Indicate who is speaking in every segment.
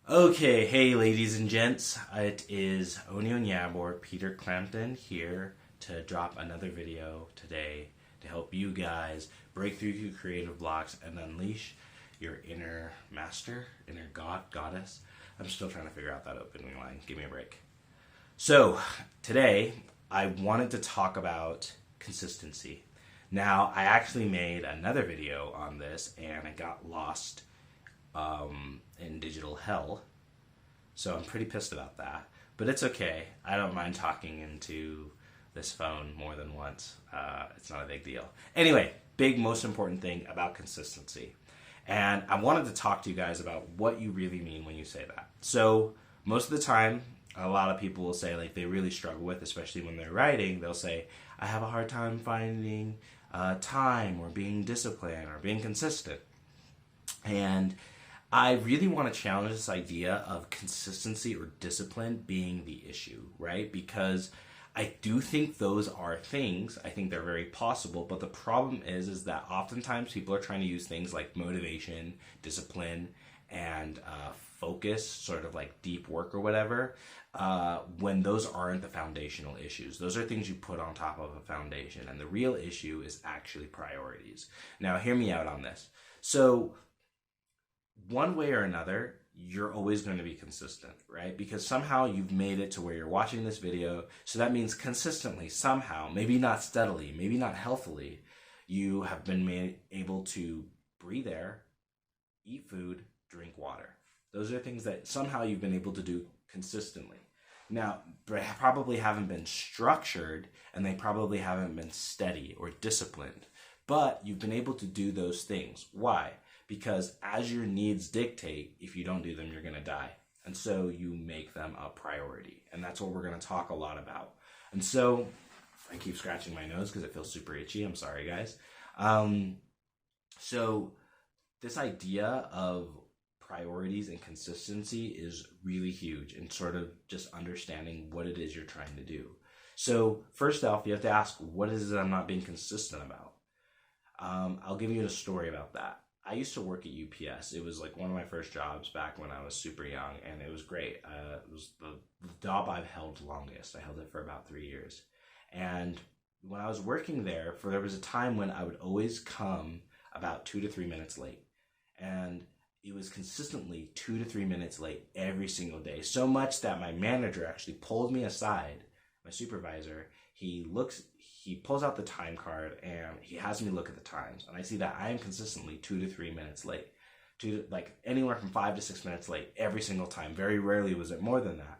Speaker 1: Okay, hey ladies and gents, it is Onion Yabor, Peter Clampton here to drop another video today to help you guys break through your creative blocks and unleash your inner master, inner god, goddess. I'm still trying to figure out that opening line. Give me a break. So, today I wanted to talk about consistency. Now, I actually made another video on this and it got lost in digital hell. So I'm pretty pissed about that. But it's okay. I don't mind talking into this phone more than once. It's not a big deal. Anyway, big, most important thing about consistency. And I wanted to talk to you guys about what you really mean when you say that. So most of the time, a lot of people will say, like, they really struggle with, especially when they're writing, they'll say, I have a hard time finding time or being disciplined or being consistent. And I really want to challenge this idea of consistency or discipline being the issue, right? Because I do think those are things. I think they're very possible, but the problem is that oftentimes people are trying to use things like motivation, discipline, and focus, sort of like deep work or whatever, when those aren't the foundational issues. Those are things you put on top of a foundation, and the real issue is actually priorities. Now, hear me out on this. So, one way or another, you're always going to be consistent, right? Because somehow you've made it to where you're watching this video. So that means consistently, somehow, maybe not steadily, maybe not healthily, you have been able to breathe air, eat food, drink water. Those are things that somehow you've been able to do consistently. Now, they probably haven't been structured and they probably haven't been steady or disciplined, but you've been able to do those things. Why? Because as your needs dictate, if you don't do them, you're going to die. And so you make them a priority. And that's what we're going to talk a lot about. And so I keep scratching my nose because it feels super itchy. I'm sorry, guys. So this idea of priorities and consistency is really huge in sort of just understanding what it is you're trying to do. So first off, you have to ask, what is it I'm not being consistent about? I'll give you a story about that. I used to work at UPS. It was like one of my first jobs back when I was super young, and it was great. It was the job I've held longest. I held it for about 3 years. And when I was working there, there was a time when I would always come about 2 to 3 minutes late. And it was consistently 2 to 3 minutes late every single day. So much that my manager actually pulled me aside, my supervisor. He pulls out the time card and he has me look at the times, and I see that I am consistently 2 to 3 minutes late, like anywhere from 5 to 6 minutes late every single time. Very rarely was it more than that.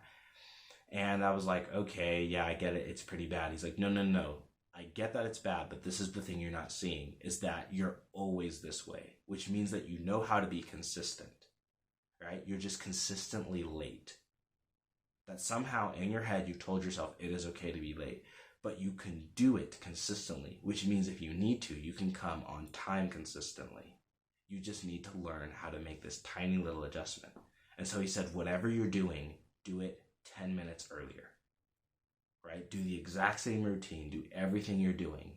Speaker 1: And I was like, okay, yeah, I get it. It's pretty bad. He's like, no. I get that it's bad, but this is the thing you're not seeing, is that you're always this way, which means that you know how to be consistent, right? You're just consistently late. That somehow in your head you've told yourself it is okay to be late. But you can do it consistently, which means if you need to, you can come on time consistently. You just need to learn how to make this tiny little adjustment. And so he said, whatever you're doing, do it 10 minutes earlier, right? Do the exact same routine, do everything you're doing,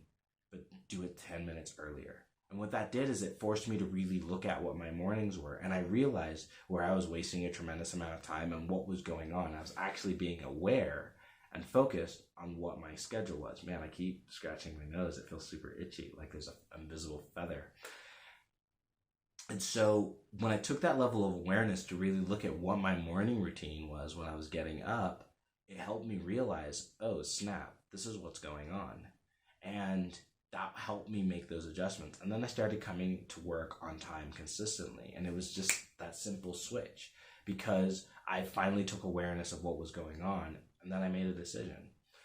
Speaker 1: but do it 10 minutes earlier. And what that did is it forced me to really look at what my mornings were. And I realized where I was wasting a tremendous amount of time and what was going on. I was actually being aware and focused on what my schedule was. Man, I keep scratching my nose. It feels super itchy, like there's an invisible feather. And so when I took that level of awareness to really look at what my morning routine was when I was getting up, it helped me realize, oh, snap, this is what's going on. And that helped me make those adjustments. And then I started coming to work on time consistently. And it was just that simple switch, because I finally took awareness of what was going on. And then I made a decision.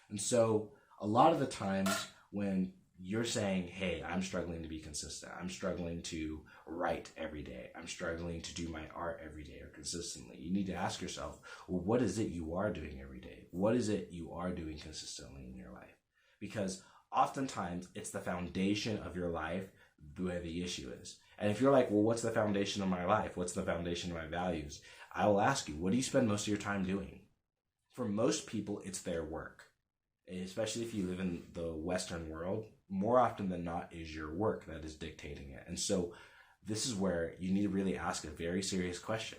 Speaker 1: And so a lot of the times when you're saying, hey, I'm struggling to be consistent, I'm struggling to write every day, I'm struggling to do my art every day or consistently, you need to ask yourself, well, what is it you are doing every day? What is it you are doing consistently in your life? Because oftentimes it's the foundation of your life where the issue is. And if you're like, well, what's the foundation of my life? What's the foundation of my values? I will ask you, what do you spend most of your time doing? For most people, it's their work. Especially if you live in the Western world, more often than not is your work that is dictating it. And so this is where you need to really ask a very serious question.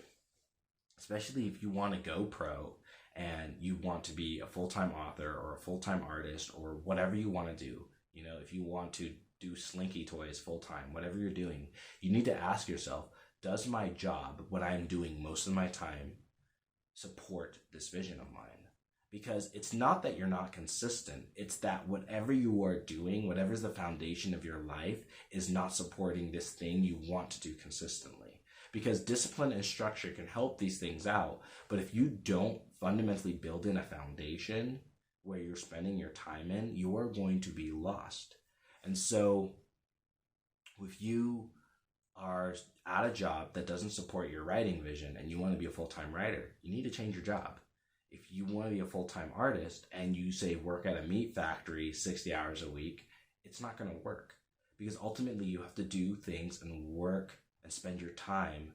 Speaker 1: especially if you want to go pro and you want to be a full-time author or a full-time artist or whatever you want to do. If you want to do Slinky toys full-time, whatever you're doing, you need to ask yourself, does my job, what I'm doing most of my time, support this vision of mine? Because it's not that you're not consistent, it's that whatever you are doing, whatever's the foundation of your life, is not supporting this thing you want to do consistently. Because discipline and structure can help these things out, but if you don't fundamentally build in a foundation where you're spending your time in, you are going to be lost. And so if you are at a job that doesn't support your writing vision and you want to be a full-time writer, you need to change your job. If you want to be a full-time artist and you say work at a meat factory 60 hours a week, it's not going to work, because ultimately you have to do things and work and spend your time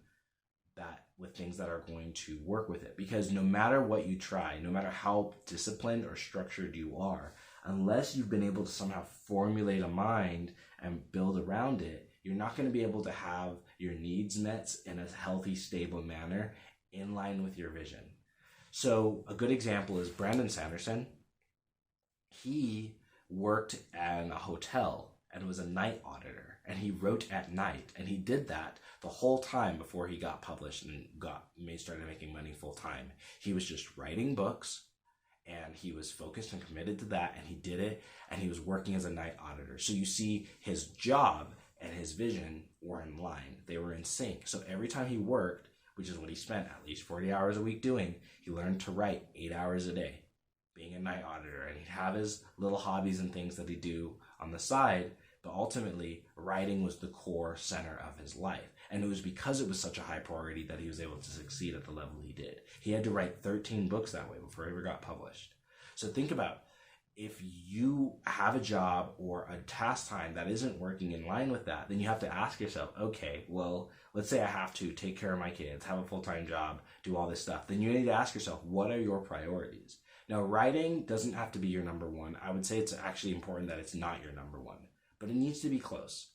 Speaker 1: with things that are going to work with it. Because no matter what you try, no matter how disciplined or structured you are, unless you've been able to somehow formulate a mind and build around it, you're not going to be able to have your needs met in a healthy, stable manner in line with your vision. So a good example is Brandon Sanderson. He worked in a hotel and was a night auditor, and he wrote at night, and he did that the whole time before he got published and started making money full time. He was just writing books, and he was focused and committed to that, and he did it, and he was working as a night auditor. So you see, his job and his vision were in line. They were in sync. So every time he worked, which is what he spent at least 40 hours a week doing, he learned to write 8 hours a day, being a night auditor. And he'd have his little hobbies and things that he'd do on the side, but ultimately, writing was the core center of his life. And it was because it was such a high priority that he was able to succeed at the level he did. He had to write 13 books that way before he ever got published. So think about, if you have a job or a task time that isn't working in line with that, then you have to ask yourself, okay, well, let's say I have to take care of my kids, have a full-time job, do all this stuff. Then you need to ask yourself, what are your priorities? Now, writing doesn't have to be your number one. I would say it's actually important that it's not your number one, but it needs to be close.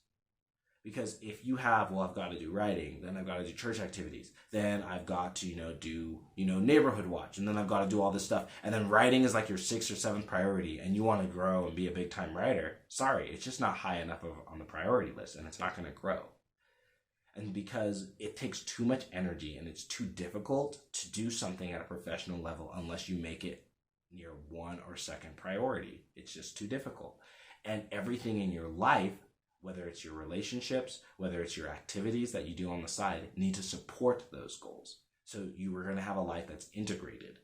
Speaker 1: Because if you have, well, I've got to do writing, then I've got to do church activities, then I've got to, do, neighborhood watch, and then I've got to do all this stuff, and then writing is like your 6th or 7th priority, and you want to grow and be a big time writer, sorry, it's just not high enough on the priority list, and it's not going to grow. And because it takes too much energy and it's too difficult to do something at a professional level unless you make it near 1 or 2nd priority. It's just too difficult. And everything in your life, whether it's your relationships, whether it's your activities that you do on the side, need to support those goals. So you are going to have a life that's integrated.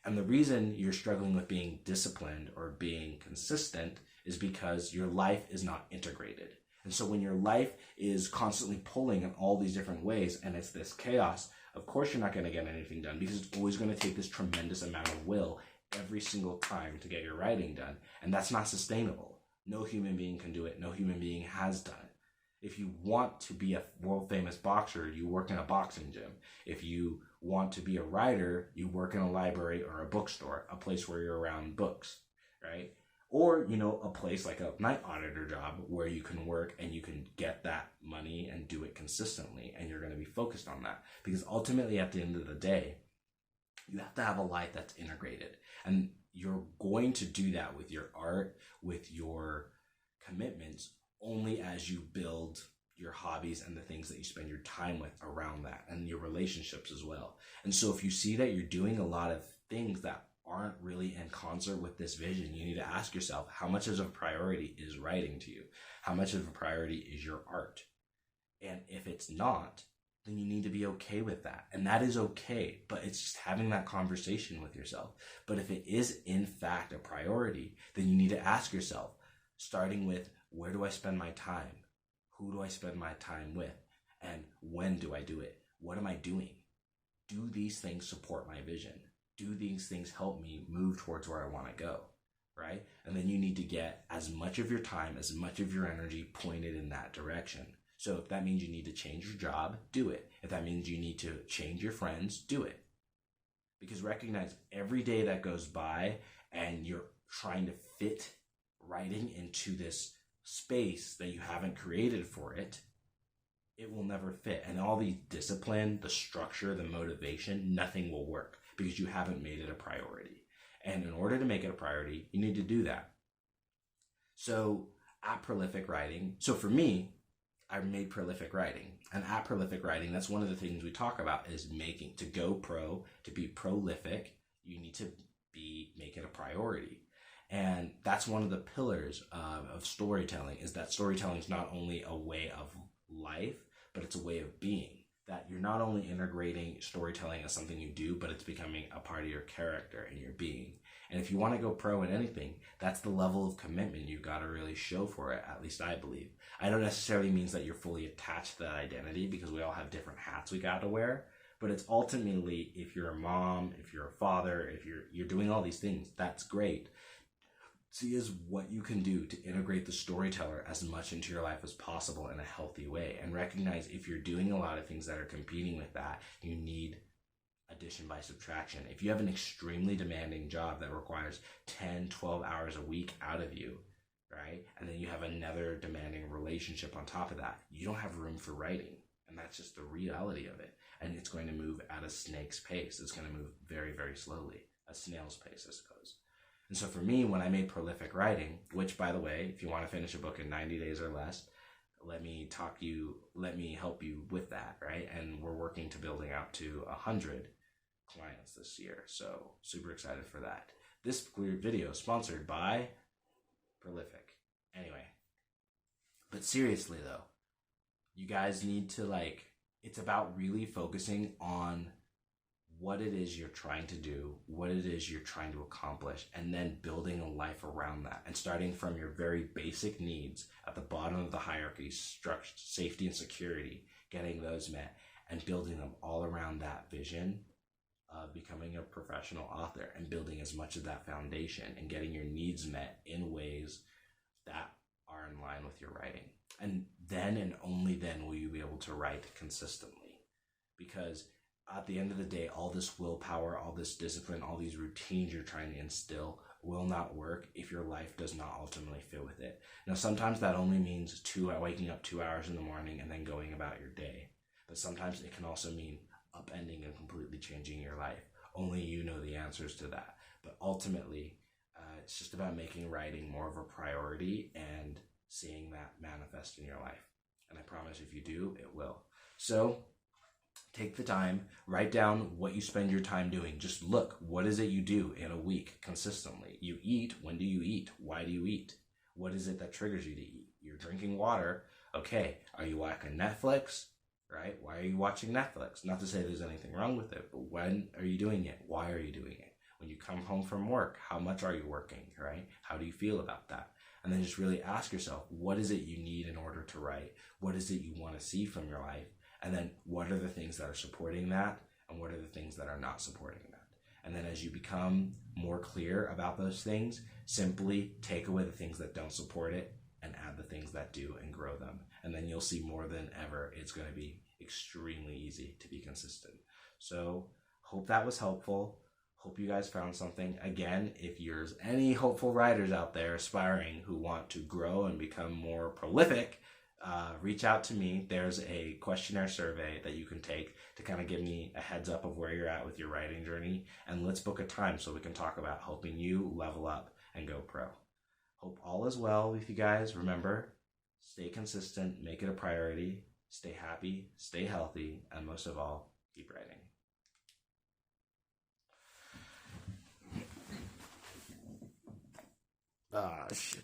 Speaker 1: And the reason you're struggling with being disciplined or being consistent is because your life is not integrated. And so when your life is constantly pulling in all these different ways and it's this chaos, of course you're not going to get anything done, because it's always going to take this tremendous amount of will every single time to get your writing done. And that's not sustainable. No human being can do it. No human being has done it. If you want to be a world famous boxer, you work in a boxing gym. If you want to be a writer, you work in a library or a bookstore, a place where you're around books, right? Or, a place like a night auditor job where you can work and you can get that money and do it consistently, and you're going to be focused on that. Because ultimately, at the end of the day, you have to have a life that's integrated. And you're going to do that with your art, with your commitments, only as you build your hobbies and the things that you spend your time with around that, and your relationships as well. And so if you see that you're doing a lot of things that aren't really in concert with this vision, you need to ask yourself, how much of a priority is writing to you? How much of a priority is your art? And if it's not, then you need to be okay with that. And that is okay, but it's just having that conversation with yourself. But if it is in fact a priority, then you need to ask yourself, starting with, where do I spend my time? Who do I spend my time with? And when do I do it? What am I doing? Do these things support my vision? Do these things help me move towards where I want to go, right? And then you need to get as much of your time, as much of your energy pointed in that direction. So if that means you need to change your job, do it. If that means you need to change your friends, do it. Because recognize, every day that goes by and you're trying to fit writing into this space that you haven't created for it, it will never fit. And all the discipline, the structure, the motivation, nothing will work because you haven't made it a priority. And in order to make it a priority, you need to do that. So at Prolific Writing, so for me, I made Prolific Writing. And at Prolific Writing, that's one of the things we talk about is to go pro, to be prolific, you need to make it a priority. And that's one of the pillars of storytelling, is that storytelling is not only a way of life, but it's a way of being. That you're not only integrating storytelling as something you do, but it's becoming a part of your character and your being. And if you want to go pro in anything, that's the level of commitment you've got to really show for it, at least I believe. I don't necessarily mean that you're fully attached to that identity, because we all have different hats we got to wear. But it's ultimately, if you're a mom, if you're a father, if you're doing all these things, that's great. See is what you can do to integrate the storyteller as much into your life as possible in a healthy way, and recognize if you're doing a lot of things that are competing with that, you need addition by subtraction. If you have an extremely demanding job that requires 10, 12 hours a week out of you, right? And then you have another demanding relationship on top of that, you don't have room for writing. And that's just the reality of it. And it's going to move at a snake's pace. It's going to move very, very slowly. A snail's pace, I suppose. And so for me, when I made Prolific Writing, which, by the way, if you want to finish a book in 90 days or less, let me help you with that, right? And we're working to building out to 100 clients this year. So super excited for that. This video is sponsored by Prolific. Anyway, but seriously though, you guys need to it's about really focusing on what it is you're trying to do, what it is you're trying to accomplish, and then building a life around that. And starting from your very basic needs at the bottom of the hierarchy, structure, safety and security, getting those met, and building them all around that vision of becoming a professional author, and building as much of that foundation and getting your needs met in ways that are in line with your writing. And then and only then will you be able to write consistently. Because at the end of the day, all this willpower, all this discipline, all these routines you're trying to instill will not work if your life does not ultimately fit with it. Now, sometimes that only means waking up 2 hours in the morning and then going about your day. But sometimes it can also mean upending and completely changing your life. Only you know the answers to that. But ultimately, it's just about making writing more of a priority and seeing that manifest in your life. And I promise if you do, it will. So take the time, write down what you spend your time doing. Just look, what is it you do in a week consistently? You eat. When do you eat? Why do you eat? What is it that triggers you to eat? You're drinking water. Okay, are you watching Netflix? Right? Why are you watching Netflix? Not to say there's anything wrong with it, but when are you doing it? Why are you doing it? When you come home from work, how much are you working, right? How do you feel about that? And then just really ask yourself, what is it you need in order to write? What is it you want to see from your life? And then what are the things that are supporting that? And what are the things that are not supporting that? And then as you become more clear about those things, simply take away the things that don't support it and add the things that do and grow them. And then you'll see more than ever, it's going to be extremely easy to be consistent. So hope that was helpful. Hope you guys found something. Again, if there's any hopeful writers out there aspiring who want to grow and become more prolific, reach out to me. There's a questionnaire survey that you can take to kind of give me a heads up of where you're at with your writing journey. And let's book a time so we can talk about helping you level up and go pro. Hope all is well with you guys. Remember, stay consistent, make it a priority, stay happy, stay healthy, and most of all, keep writing. Shit.